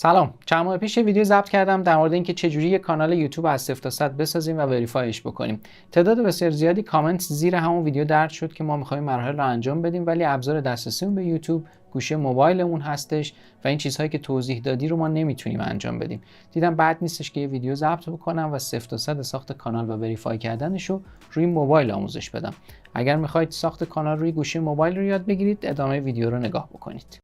سلام. چند ماه پیش ویدیو ضبط کردم در مورد اینکه چجوری یک کانال یوتیوب از 0 تا 100 بسازیم و وریفایش بکنیم. تعداد بسیار زیادی کامنت زیر همون ویدیو درج شد که ما می‌خوایم مراحل رو انجام بدیم ولی ابزار دسترسیمون به یوتیوب گوشه موبایلمون هستش و این چیزهایی که توضیح دادی رو ما نمیتونیم انجام بدیم. دیدم بد نیستش که یه ویدیو ضبط بکنم و 0 تا 100 ساخت کانال و وریفای کردنش رو روی موبایل آموزش بدم. اگر می‌خواید ساخت کانال روی گوشه موبایل رو یاد بگیرید، ادامه ویدیو رو نگاه بکنید.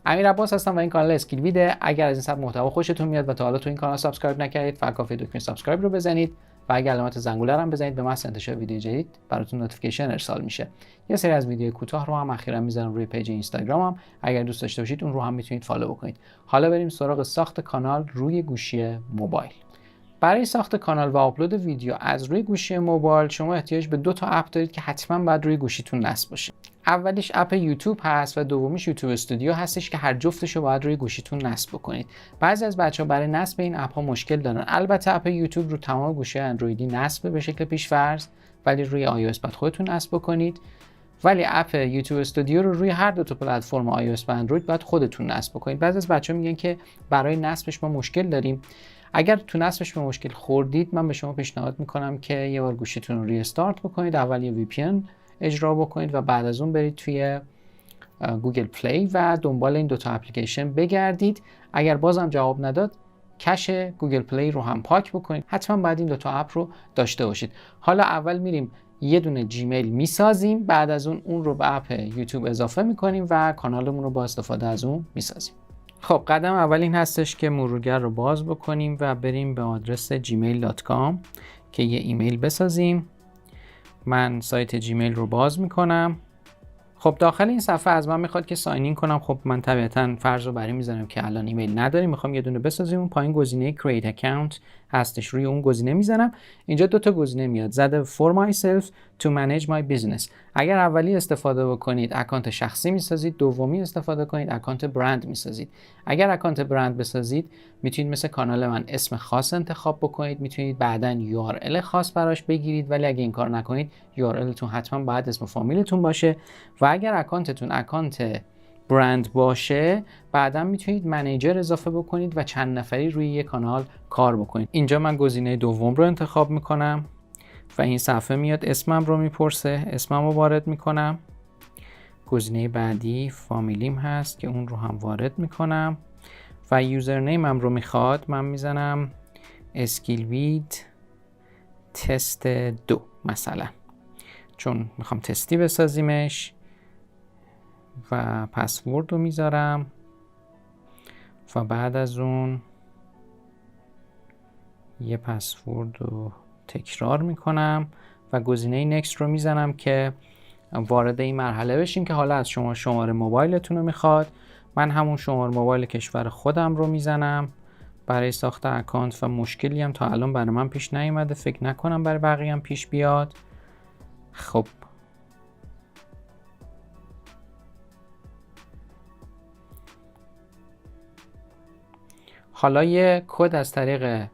امیر عباس هستم و این کانال اسکیل ویده. اگر از این سبک محتوا خوشتون میاد و تا حالا تو این کانال سابسکرایب نکردید، فقط کافیه دکمه سابسکرایب رو بزنید و اگر علامت زنگوله رو هم بزنید به محض انتشار ویدیو جدید براتون نوتیفیکیشن ارسال میشه. یه سری از ویدیو کوتاه رو هم اخیراً میذارم روی پیج اینستاگرامم، اگر دوست داشته باشید اون رو هم میتونید فالو بکنید. حالا بریم سراغ ساخت کانال روی گوشی موبایل. برای ساخت کانال و آپلود ویدیو از روی گوشی موبایل شما احتیاج به 2 تا اپ دارید که حتما باید روی گوشیتون نصب باشه. اولیش اپ یوتیوب هست و دومیش یوتیوب استودیو هستش که هر جفتش رو باید روی گوشیتون نصب بکنید. بعضی از بچه‌ها برای نصب این اپ ها مشکل دارن. البته اپ یوتیوب رو تمام گوشی اندرویدی نصب به شکل پیش‌فرض، ولی روی iOS باید خودتون نصب بکنید. ولی اپ یوتیوب استودیو رو روی هر دو تا پلتفرم iOS و اندروید باید خودتون نصب بکنید. بعضی از بچه‌ها میگن که برای نصبش ما مشکل داریم. اگر تو نصبش به مشکل خوردید، من به شما پیشنهاد میکنم که یه بار گوشیتون رو ریستارت بکنید، اول یه VPN اجرا بکنید و بعد از اون برید توی گوگل پلی و دنبال این 2 تا اپلیکیشن بگردید. اگر بازم جواب نداد، کش گوگل پلی رو هم پاک بکنید. حتما باید این 2 تا اپ رو داشته باشید. حالا اول میریم یه دونه جیمیل میسازیم، بعد از اون رو به اپ یوتیوب اضافه میکنیم و کانالمون رو با استفاده از اون میسازیم. خب قدم اول این هستش که مرورگر رو باز بکنیم و بریم به آدرس gmail.com که یه ایمیل بسازیم. من سایت جیمیل رو باز میکنم. خب داخل این صفحه از من میخواد که ساین این کنم. خب من طبیعتاً فرض رو بر این میذارم که الان ایمیل نداریم، میخوام یه دونه بسازیم. اون پایین گزینه create account هستش، روی اون گزینه میزنم. اینجا 2 تا گزینه میاد، زده for myself to manage my business. اگر اولی استفاده بکنید اکانت شخصی میسازید، دومی استفاده کنید اکانت برند میسازید. اگر اکانت برند بسازید میتونید مثل کانال من اسم خاص انتخاب بکنید، میتونید بعداً URL خاص براش بگیرید، ولی اگه این کار نکنید URL تون حتما باید اسم فامیلتون باشه. و اگر اکانتتون اکانت برند باشه، بعدا میتونید منیجر اضافه بکنید و چند نفری روی یک کانال کار بکنید. اینجا من گزینه دوم رو انتخاب میکنم و این صفحه میاد اسمم رو میپرسه، اسمم رو وارد میکنم. گزینه بعدی فامیلیم هست که اون رو هم وارد میکنم و یوزرنیمم رو میخواد، من میزنم اسکیلوید تست 2 مثلا، چون میخوام تستی بسازیمش. و پسورد رو میذارم و بعد از اون یه پسورد رو تکرار میکنم و گزینه نکست رو میزنم که وارد این مرحله بشیم که حالا از شما شماره موبایلتون رو میخواد. من همون شماره موبایل کشور خودم رو میزنم برای ساخت اکانت و مشکلی هم تا الان برای من پیش نیومده، فکر نکنم برای بقیه هم پیش بیاد. خب حالا یه کد از طریق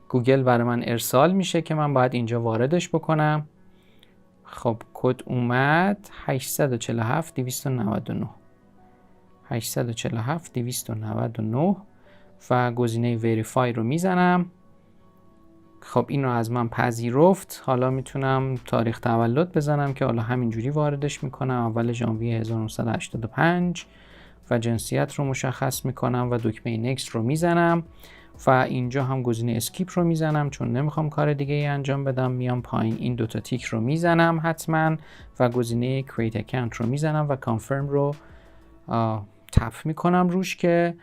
گوگل برای من ارسال میشه که من باید اینجا واردش بکنم. خب کد اومد 847 299 847 299 و گزینه وریفای رو میزنم. خب این رو از من پذیرفت. حالا میتونم تاریخ تولد بزنم که حالا همینجوری واردش میکنم، اول ژانویه 1985 و جنسیت رو مشخص میکنم و دکمه نکست رو میزنم و اینجا هم گزینه اسکیپ رو میزنم چون نمیخوام کار دیگه ای انجام بدم. میام پایین این 2 تا تیک رو میزنم حتما و گزینه create account رو میزنم و کانفرم رو تپ میکنم روش که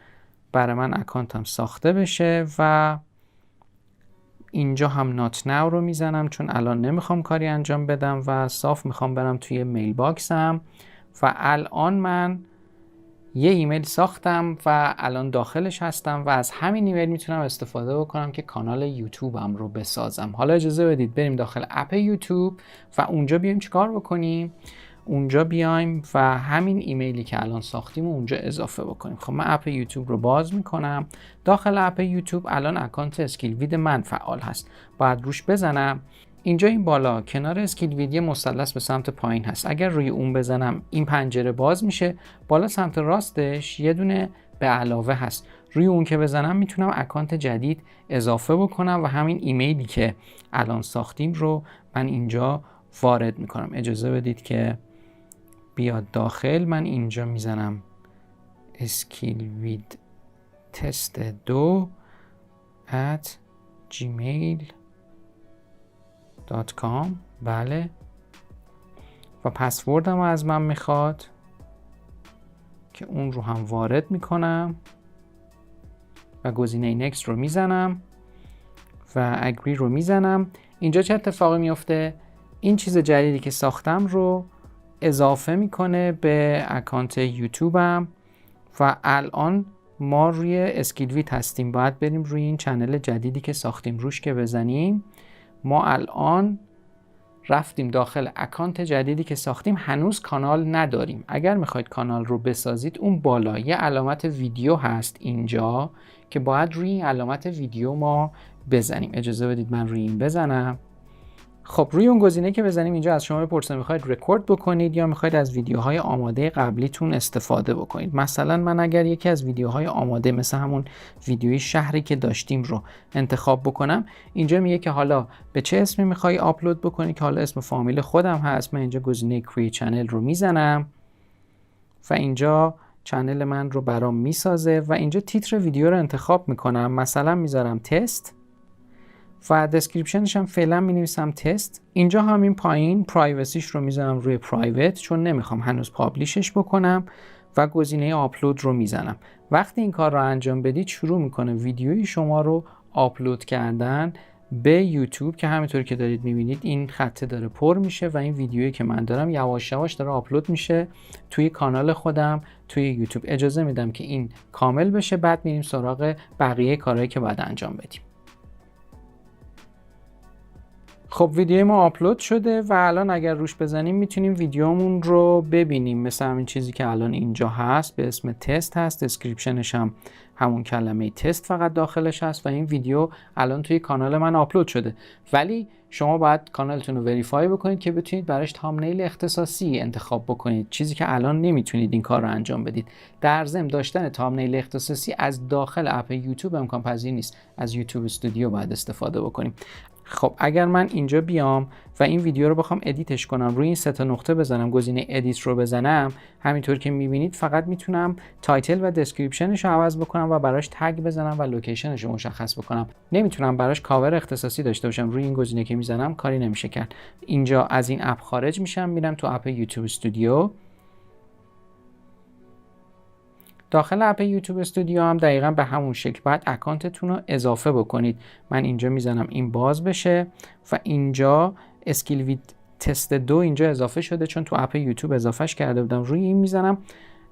برای من اکانتم ساخته بشه و اینجا هم not now رو میزنم چون الان نمیخوام کاری انجام بدم و صاف میخوام برم توی میل باکسم و الان من یه ایمیل ساختم و الان داخلش هستم و از همین ایمیل میتونم استفاده بکنم که کانال یوتیوبم رو بسازم. حالا اجازه بدید بریم داخل اپ یوتیوب و اونجا بیایم چیکار بکنیم؟ اونجا بیایم و همین ایمیلی که الان ساختیم و اونجا اضافه بکنیم. خب من اپ یوتیوب رو باز میکنم. داخل اپ یوتیوب الان اکانت اسکیل وید من فعال هست، باید روش بزنم اینجا این بالا کنار اسکیل وید مثلث به سمت پایین هست. اگر روی اون بزنم این پنجره باز میشه. بالا سمت راستش یه دونه به علاوه هست. روی اون که بزنم میتونم اکانت جدید اضافه بکنم و همین ایمیلی که الان ساختیم رو من اینجا وارد میکنم. اجازه بدید که بیاد داخل. من اینجا میزنم skillvidtest2@gmail.com. بله، و پسوردم از من میخواد که اون رو هم وارد میکنم و گزینه next رو میزنم و agree رو میزنم. اینجا چه اتفاقی میفته؟ این چیز جدیدی که ساختم رو اضافه میکنه به اکانت یوتیوبم و الان ما روی اسکیل وید هستیم. باید بریم روی این چنل جدیدی که ساختیم روش که بزنیم. ما الان رفتیم داخل اکانت جدیدی که ساختیم. هنوز کانال نداریم. اگر میخواید کانال رو بسازید اون بالا یه علامت ویدیو هست اینجا که باید روی این علامت ویدیو ما بزنیم. اجازه بدید من روی این بزنم. خب روی اون گزینه که بزنیم اینجا از شما بپرسه میخواید رکورد بکنید یا میخواید از ویدیوهای آماده قبلیتون استفاده بکنید. مثلا من اگر یکی از ویدیوهای آماده مثل همون ویدیوی شهری که داشتیم رو انتخاب بکنم، اینجا میگه که حالا به چه اسمی میخوای آپلود بکنی که حالا اسم فامیل خودم هست. من اینجا گزینه کرییت چنل رو میزنم و اینجا چنل من رو برام میسازه و اینجا تیتر ویدیو رو انتخاب میکنم. مثلا میذارم تست و دسکریپشنش هم فعلا می‌نویسم تست. اینجا همین پایین پرایوسیش رو میذارم روی پرایوت چون نمیخوام هنوز پابلیشش بکنم و گزینه آپلود رو میزنم. وقتی این کار رو انجام بدید شروع میکنه ویدیوی شما رو آپلود کردن به یوتیوب که همینطور که دارید میبینید این خطه داره پر میشه و این ویدیویی که من دارم یواش یواش داره آپلود میشه توی کانال خودم توی یوتیوب. اجازه میدم که این کامل بشه، بعد میریم سراغ بقیه کارهایی که باید انجام بدیم. خب ویدیو ما آپلود شده و الان اگر روش بزنیم میتونیم ویدیومون رو ببینیم. مثل همین چیزی که الان اینجا هست به اسم تست هست. دسکریپشنش هم همون کلمه تست فقط داخلش هست و این ویدیو الان توی کانال من آپلود شده. ولی شما باید کانالتون رو وریفای بکنید که بتونید براش تامنیل اختصاصی انتخاب بکنید، چیزی که الان نمیتونید این کار رو انجام بدید. در ضمن داشتن تامنیل اختصاصی از داخل اپ یوتیوب امکان پذیر نیست. از یوتیوب استودیو باید استفاده بکنیم. خب اگر من اینجا بیام و این ویدیو رو بخوام ادیتش کنم، روی این سه تا نقطه بزنم، گزینه ادیت رو بزنم، همینطور که میبینید فقط میتونم تایتل و دسکریپشنش رو عوض بکنم و براش تگ بزنم و لوکیشنش رو مشخص بکنم. نمیتونم براش کاور اختصاصی داشته باشم. روی این گزینه که میزنم کاری نمیشه کرد. اینجا از این اپ خارج میشم، میرم تو اپ یوتیوب استودیو. داخل اپ یوتیوب استودیو هم دقیقاً به همون شکل باید اکانتتون رو اضافه بکنید. من اینجا میزنم این باز بشه و اینجا اسکیل وید تست 2 اینجا اضافه شده چون تو اپ یوتیوب اضافهش کرده بودم. روی این میزنم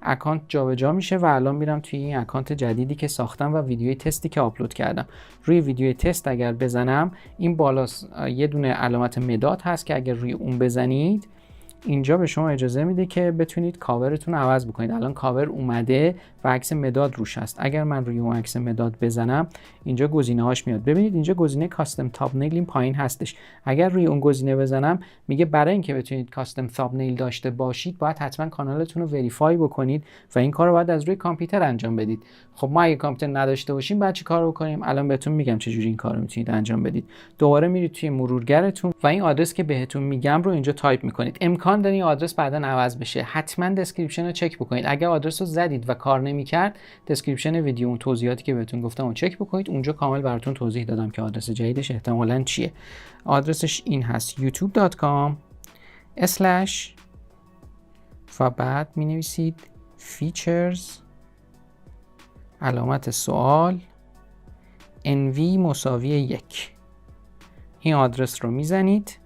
اکانت جابجا میشه و الان میرم توی این اکانت جدیدی که ساختم و ویدیوی تستی که آپلود کردم. روی ویدیوی تست اگر بزنم این بالا یه دونه علامت مداد هست که اگر روی اون بزنید اینجا به شما اجازه میده که بتونید کاورتون رو عوض بکنید. الان کاور اومده و عکس مداد روش هست. اگر من روی اون عکس مداد بزنم اینجا گزینه هاش میاد. ببینید اینجا گزینه کاستم تامنیل این پایین هستش. اگر روی اون گزینه بزنم میگه برای اینکه بتونید کاستم تامنیل داشته باشید باید حتما کانالتون رو وریفای بکنید و این کار رو باید از روی کامپیوتر انجام بدید. خب ما اگه کامپیوتر نداشته باشیم بعد چی کار بکنیم؟ الان بهتون میگم چه جوری این کارو میتونید انجام بدید. دوباره میرید توی مرورگرتون و این آدرس که بهتون میگم رو اینجا تایپ میکنید. امکان داره این آدرس بعداً عوض بشه. حتما دسکریپشن رو چک بکنید. اگر آدرس رو زدید و کار نمیکرد دسکریپشن ویدیو اون توضیحاتی که بهتون گفتم رو چک بکنید. اونجا کامل براتون توضیح دادم که آدرس جدیدش احتمالاً چیه. آدرسش این هست youtube.com/ و بعد مینویسید features علامت سوال nv=1. این آدرس رو میزنید،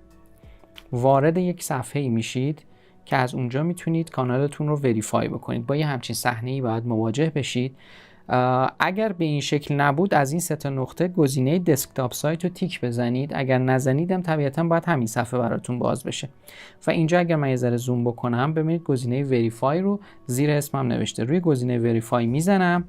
وارد یک صفحه‌ای میشید که از اونجا میتونید کانالتون رو وریفای بکنید. با یه همچین صحنه‌ای باید مواجه بشید. اگر به این شکل نبود از این سه تا نقطه گزینه دسکتاپ سایت رو تیک بزنید. اگر نزنیدم طبیعتاً باید همین صفحه براتون باز بشه. و اینجا اگر من یه ذره زوم بکنم ببینید گزینه وریفای رو زیر اسمم نوشته. روی گزینه وریفای میزنم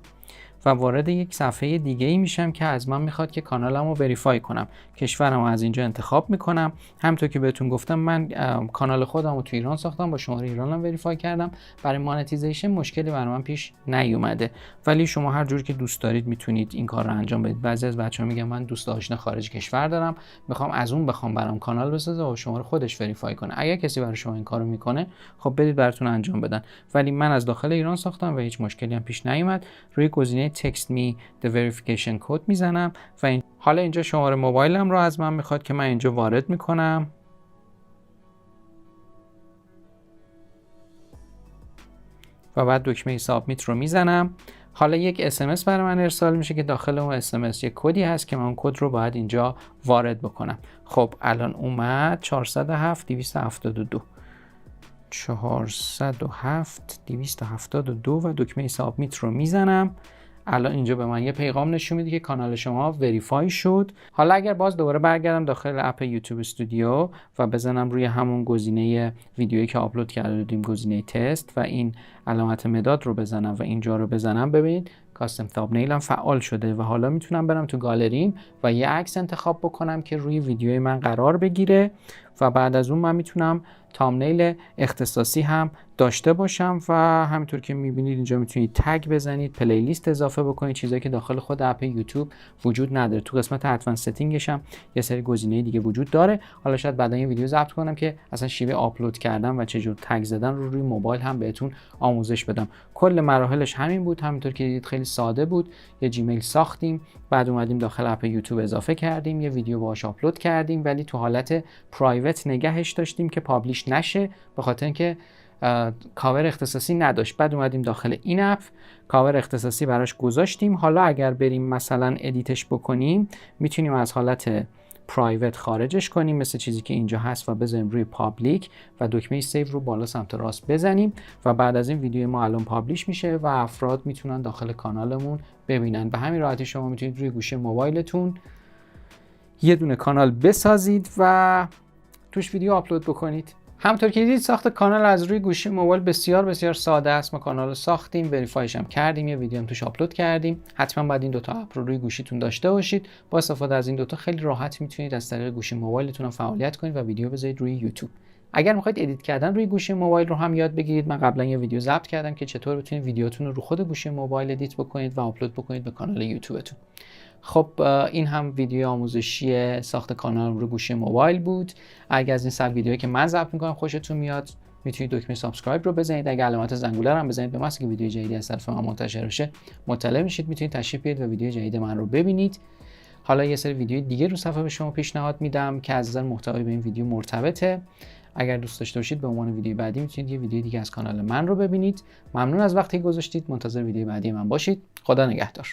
و وارد یک صفحه دیگه ای میشم که از من میخواد که کانالمو وریفای کنم. کشورمو از اینجا انتخاب میکنم. همونطور که بهتون گفتم من کانال خودمو تو ایران ساختم، با شماره ایرانم وریفای کردم. برای مانتیزیشن مشکلی برای من پیش نیومده، ولی شما هر جور که دوست دارید میتونید این کار رو انجام بدید. بعضی از بچه‌ها میگن من دوست آشنا خارج کشور دارم، میخوام از اون برام کانال بسازه و شماره خودش وریفای کنه. اگر کسی برای شما این کارو میکنه خب بدید براتون انجام بدن، ولی من از داخل ایران ساختم و هیچ مشکلی هم پیش نیومد. روی گزینه text me the verification code میزنم و حالا اینجا شماره موبایلم رو از من میخواد که من اینجا وارد میکنم و بعد دکمه سابمیت رو میزنم. حالا یک SMS برای من ارسال میشه که داخل اون SMS یک کدی هست که من اون کد رو باید اینجا وارد بکنم. خب الان اومد 407 272 407 272 و دکمه سابمیت رو میزنم. الان اینجا به من یه پیغام نشون میده که کانال شما وریفای شد. حالا اگر باز دوباره برگردم داخل اپ یوتیوب استودیو و بزنم روی همون گزینه ویدیویی که آپلود کرده بودیم، گزینه تست، و این علامت مداد رو بزنم و اینجا رو بزنم، ببینید کاستم تامنیل هم فعال شده و حالا میتونم برم تو گالریم و یه عکس انتخاب بکنم که روی ویدیوی من قرار بگیره و بعد از اون من میتونم تامنیل اختصاصی هم داشته باشم و همینطور که میبینید اینجا میتونید تگ بزنید، پلیلیست اضافه بکنید، چیزایی که داخل خود اپ یوتیوب وجود نداره. تو قسمت ادوانس ستینگش هم یه سری گزینه دیگه وجود داره. حالا شاید بعدا این ویدیو ضبط کنم که اصلا شیوه آپلود کردن و چجور تگ زدن رو روی موبایل هم بهتون آموزش بدم. کل مراحلش همین بود. همینطور که دیدید خیلی ساده بود. یه جیمیل ساختیم، بعد اومدیم داخل اپ یوتیوب اضافه کردیم، یه ویدیو باهاش آپلود کردیم، ولی تو حالت پرایوت نگهش داشتیم که پابلیش نشه، به خاطر اینکه کاور اختصاصی نداشت. بعد اومدیم داخل این اپ کاور اختصاصی براش گذاشتیم. حالا اگر بریم مثلا ادیتش بکنیم میتونیم از حالت پرایوت خارجش کنیم مثل چیزی که اینجا هست و بذاریم روی پابلیک و دکمه سیو رو بالا سمت راست بزنیم و بعد از این ویدیو ما الان پابلیش میشه و افراد میتونن داخل کانالمون ببینن. به همین راحتی شما میتونید روی گوشی موبایلتون یه دونه کانال بسازید و توش ویدیو آپلود بکنید. همونطور که دیدید ساخت کانال از روی گوشی موبایل بسیار بسیار ساده است. ما کانال رو ساختیم، وریفایش هم کردیم، یه ویدیو هم توش آپلود کردیم. حتما باید این دوتا اپ رو روی گوشیتون داشته باشید. با استفاده از این دوتا خیلی راحت میتونید از طریق گوشی موبایلتون فعالیت کنید و ویدیو بذارید روی یوتیوب. اگر میخواید ادیت کردن روی گوشی موبایل رو هم یاد بگیرید، من قبلا یه ویدیو ضبط کردم که چطور بتونید ویدیوتون رو خود گوشی موبایل ادیت بکنید و آپلود بکنید به کانال یوتیوبتون. خب این هم ویدیو آموزشی ساخت کانال رو گوشی موبایل بود. اگر از این سبک ویدیویی که من ضبط می‌کنم خوشتون میاد میتونید دکمه سابسکرایب رو بزنید. اگر علامت زنگوله رو هم بزنید به محض که ویدیو جدیدی از طرف من منتشر بشه مطلع میشید. میتونید تشریف بیارید و ویدیو جدید من رو ببینید. حالا یه سری ویدیو دیگه رو صفحه به شما پیشنهاد میدم که از نظر محتوای به این ویدیو مرتبطه. اگر دوست داشته باشید به عنوان ویدیو بعدی میتونید یه ویدیو دیگه از کانال من رو ببینید. ممنون از وقتی گذاشتید. منتظر ویدیو بعدی من باشید. خدا نگهدار.